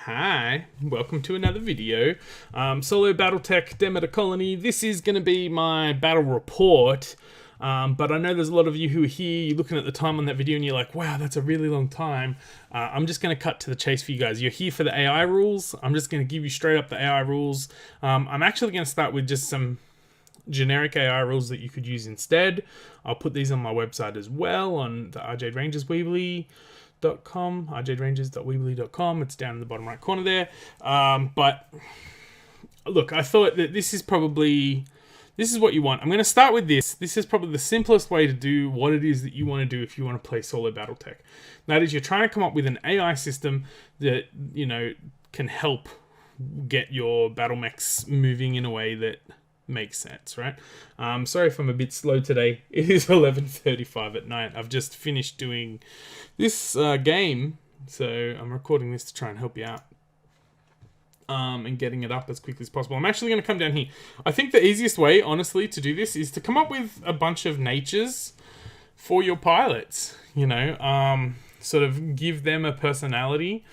Hi, welcome to another video. Solo Battletech Demeter Colony. This is going to be my battle report, but I know there's a lot of you who are here, you're looking at the time on that video and you're like, wow, that's a really long time. I'm just going to cut to the chase for you guys. You're here for the AI rules. I'm just going to give you straight up the AI rules. I'm actually going to start with just some generic AI rules that you could use instead. I'll put these on my website as well, on the Arjade Rangers Weebly. arjaderangers.weebly.com. It's down in the bottom right corner there. But look, I thought that this is what you want. I'm going to start with this. This is probably the simplest way to do what it is that you want to do if you want to play Solo Battletech. That is, you're trying to come up with an AI system that, you know, can help get your battle mechs moving in a way that makes sense, right? Sorry if I'm a bit slow today. It is 11:35 at night. I've just finished doing this game, so I'm recording this to try and help you out and getting it up as quickly as possible. I'm actually going to come down here. I think the easiest way, honestly, to do this is to come up with a bunch of natures for your pilots, you know, sort of give them a personality.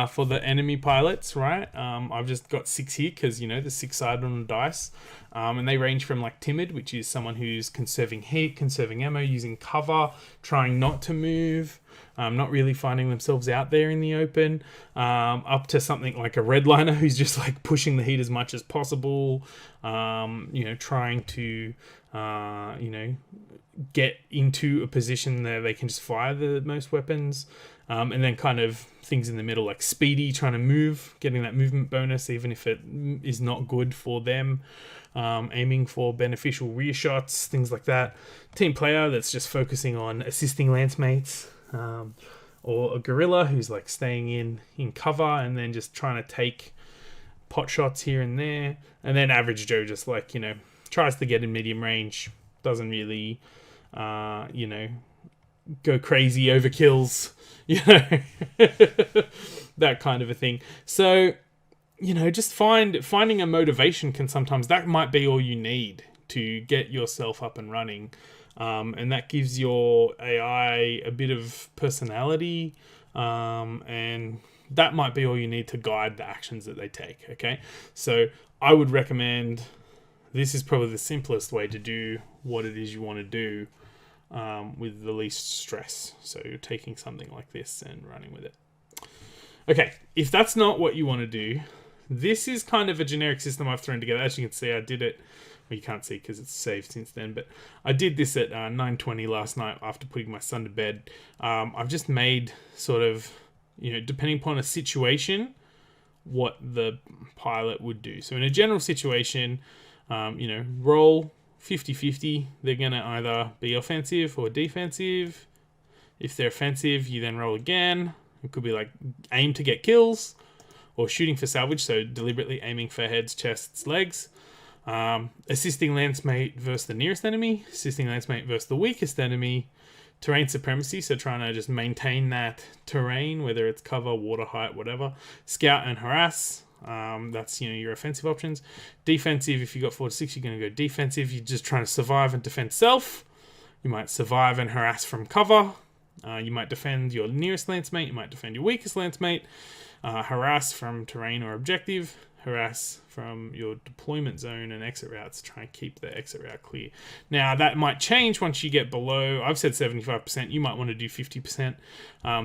For the enemy pilots, right? I've just got 6 here because, you know, the 6-sided on the dice. And they range from like timid, which is someone who's conserving heat, conserving ammo, using cover, trying not to move, not really finding themselves out there in the open, up to something like a redliner who's just like pushing the heat as much as possible, you know, trying to, you know, get into a position that they can just fire the most weapons. And then kind of things in the middle like speedy, trying to move, getting that movement bonus even if it is not good for them, aiming for beneficial rear shots, things like that. Team player that's just focusing on assisting lance mates, or a guerrilla who's like staying in cover and then just trying to take pot shots here and there. And then average Joe just like, you know, tries to get in medium range, doesn't really you know, go crazy, overkills, you know, that kind of a thing. So, you know, just finding a motivation can sometimes, that might be all you need to get yourself up and running. And that gives your AI a bit of personality, and that might be all you need to guide the actions that they take, okay? So I would recommend, this is probably the simplest way to do what it is you want to do, with the least stress. So you're taking something like this and running with it. Okay, if that's not what you want to do, this is kind of a generic system I've thrown together. As you can see, I did it. Well, you can't see because it's saved since then, but I did this at 9:20 last night after putting my son to bed. I've just made sort of, you know, depending upon a situation, what the pilot would do. So in a general situation, you know, roll 50-50, they're going to either be offensive or defensive. If they're offensive, you then roll again. It could be like aim to get kills or shooting for salvage, so deliberately aiming for heads, chests, legs. Assisting lance mate versus the nearest enemy. Assisting lance mate versus the weakest enemy. Terrain supremacy, so trying to just maintain that terrain, whether it's cover, water, height, whatever. Scout and harass. That's, you know, your offensive options. Defensive, if you got 4 to 6, you're going to go defensive. You're just trying to survive and defend self. You might survive and harass from cover. You might defend your nearest lance mate. You might defend your weakest lance mate. Harass from terrain or objective. Harass from your deployment zone and exit routes. Try and keep the exit route clear. Now, that might change once you get below. I've said 75%. You might want to do 50%.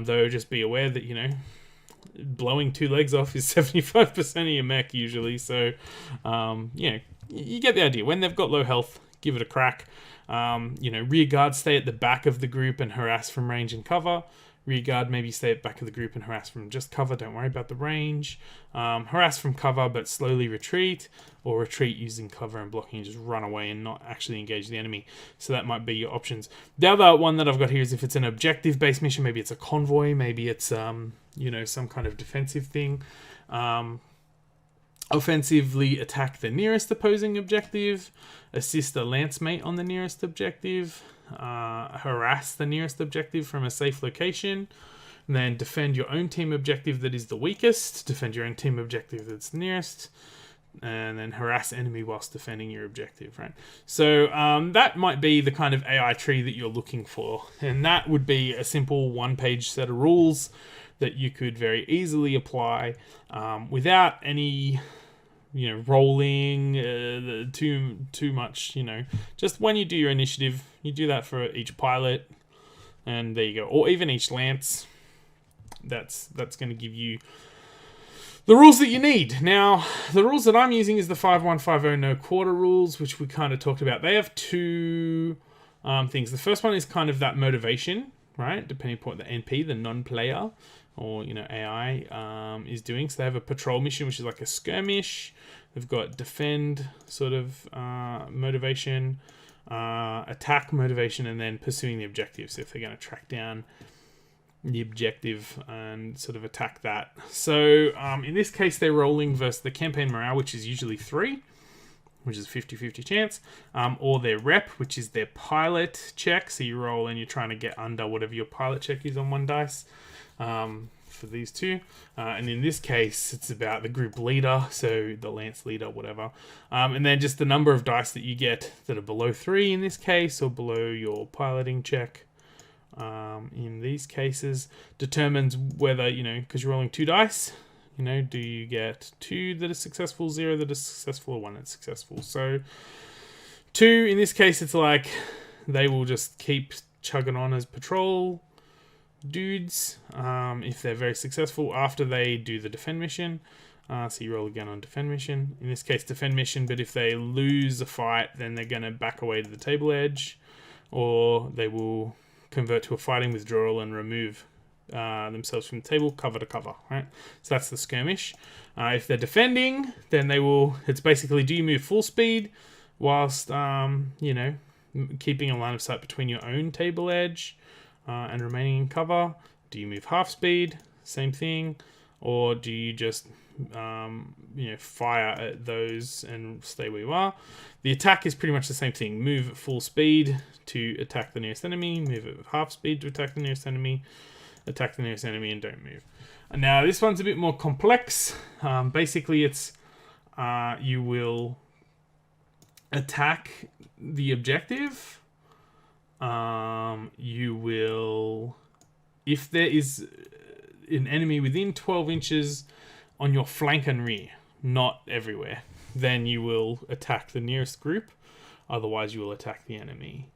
Though, just be aware that, you know, blowing 2 legs off is 75% of your mech usually. So, yeah, you get the idea. When they've got low health, give it a crack. You know, rear guard, stay at the back of the group and harass from range and cover. Rear guard, maybe stay at the back of the group and harass from just cover. Don't worry about the range. Harass from cover, but slowly retreat, or retreat using cover and blocking and just run away and not actually engage the enemy. So that might be your options. The other one that I've got here is if it's an objective-based mission, maybe it's a convoy, maybe it's, you know, some kind of defensive thing. Offensively attack the nearest opposing objective. Assist a lance mate on the nearest objective. Harass the nearest objective from a safe location, and then defend your own team objective that is the weakest, defend your own team objective that's nearest, and then harass enemy whilst defending your objective, right? So that might be the kind of AI tree that you're looking for, and that would be a simple 1-page set of rules that you could very easily apply without any, rolling too much. Just when you do your initiative, you do that for each pilot, and there you go. Or even each lance. That's going to give you the rules that you need. Now, the rules that I'm using is the 5150 no quarter rules, which we kind of talked about. They have two things. The first one is kind of that motivation, right? Depending upon what the NP, the non-player, or AI is doing. So they have a patrol mission, which is like a skirmish. They've got defend sort of motivation, attack motivation, and then pursuing the objective. So if they're going to track down the objective and sort of attack that. So in this case, they're rolling versus the campaign morale, which is usually 3, which is 50-50 chance, or their rep, which is their pilot check. So you roll and you're trying to get under whatever your pilot check is on one dice for these two. And in this case, it's about the group leader, so the lance leader, whatever. And then just the number of dice that you get that are below 3 in this case, or below your piloting check. In these cases, determines whether, because you're rolling 2 dice, do you get 2 that are successful, 0 that are successful, or 1 that's successful. So 2, in this case, it's like they will just keep chugging on as patrol dudes if they're very successful after they do the defend mission. So you roll again on defend mission. In this case, defend mission, but if they lose a fight, then they're going to back away to the table edge, or they will convert to a fighting withdrawal and remove themselves from the table, cover to cover, right? So that's the skirmish. If they're defending, then they will, it's basically, do you move full speed whilst, keeping a line of sight between your own table edge and remaining in cover? Do you move half speed? Same thing. Or do you just, fire at those and stay where you are? The attack is pretty much the same thing. Move at full speed to attack the nearest enemy. Move at half speed to attack the nearest enemy. Attack the nearest enemy and don't move. And now this one's a bit more complex. Basically, it's you will attack the objective. You will, if there is an enemy within 12 inches on your flank and rear, not everywhere, then you will attack the nearest group. Otherwise, you will attack the enemy.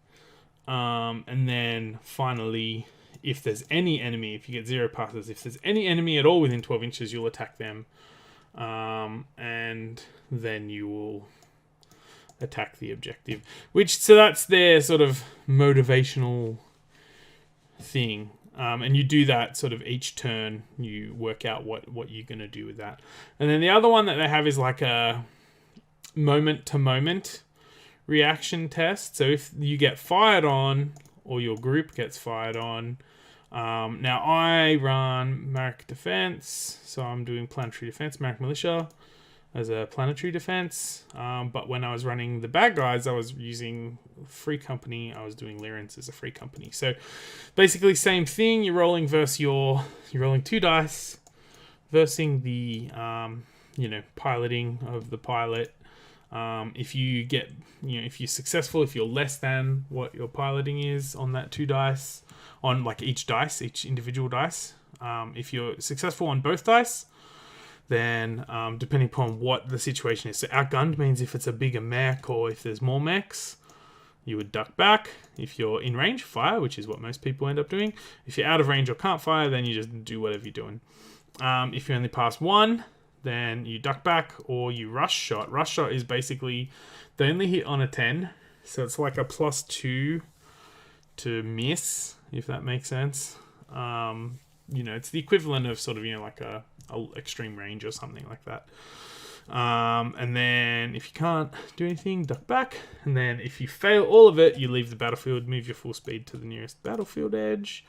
And then finally, if there's any enemy, if you get 0 passes, if there's any enemy at all within 12 inches, you'll attack them. And then you will attack the objective. So that's their sort of motivational thing. And you do that sort of each turn. You work out what you're going to do with that. And then the other one that they have is like a moment-to-moment reaction test. So if you get fired on, or your group gets fired on. Now I run Marek Defense, so I'm doing Planetary Defense, Marek Militia as a planetary defense. But when I was running the bad guys, I was using Free Company. I was doing Lyrans as a Free Company. So basically same thing. You're rolling 2 dice, versing the piloting of the pilot. If you get, if you're successful, if you're less than what your piloting is on that 2 dice, on like each individual dice, if you're successful on both dice, then depending upon what the situation is. So outgunned means if it's a bigger mech or if there's more mechs, you would duck back. If you're in range, fire, which is what most people end up doing. If you're out of range or can't fire, then you just do whatever you're doing. If you only pass 1, then you duck back or you rush shot. Rush shot is basically, they only hit on a 10. So it's like a +2 to miss, if that makes sense. It's the equivalent of sort of, like a extreme range or something like that. And then if you can't do anything, duck back. And then if you fail all of it, you leave the battlefield, move your full speed to the nearest battlefield edge.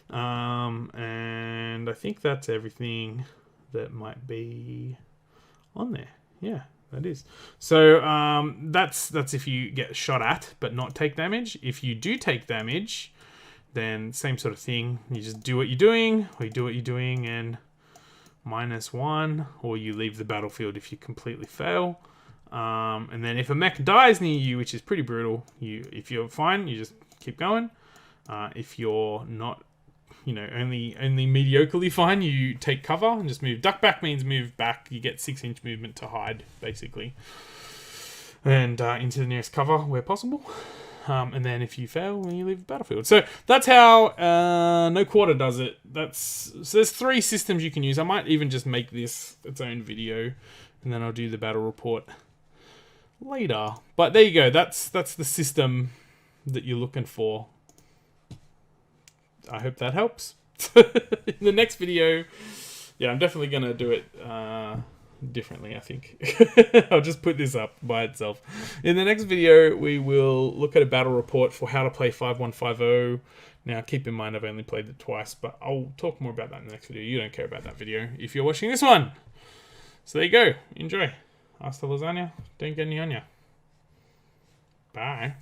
And I think that's everything that might be on there. Yeah, that is. So that's if you get shot at but not take damage. If you do take damage, then same sort of thing. You just do what you're doing, or you do what you're doing and -1, or you leave the battlefield if you completely fail. And then if a mech dies near you, which is pretty brutal, if you're fine, you just keep going. If you're not you know, only mediocrely fine, you take cover and just move. Duck back means move back. You get 6-inch movement to hide, basically. And into the nearest cover where possible. And then if you fail, then you leave the battlefield. So that's how No Quarter does it. So there's 3 systems you can use. I might even just make this its own video, and then I'll do the battle report later. But there you go. That's the system that you're looking for. I hope that helps. In the next video, yeah, I'm definitely going to do it differently, I think. I'll just put this up by itself. In the next video, we will look at a battle report for how to play 5150. Now, keep in mind, I've only played it twice, but I'll talk more about that in the next video. You don't care about that video if you're watching this one. So there you go. Enjoy. Hasta lasagna. Don't get any on ya. Bye.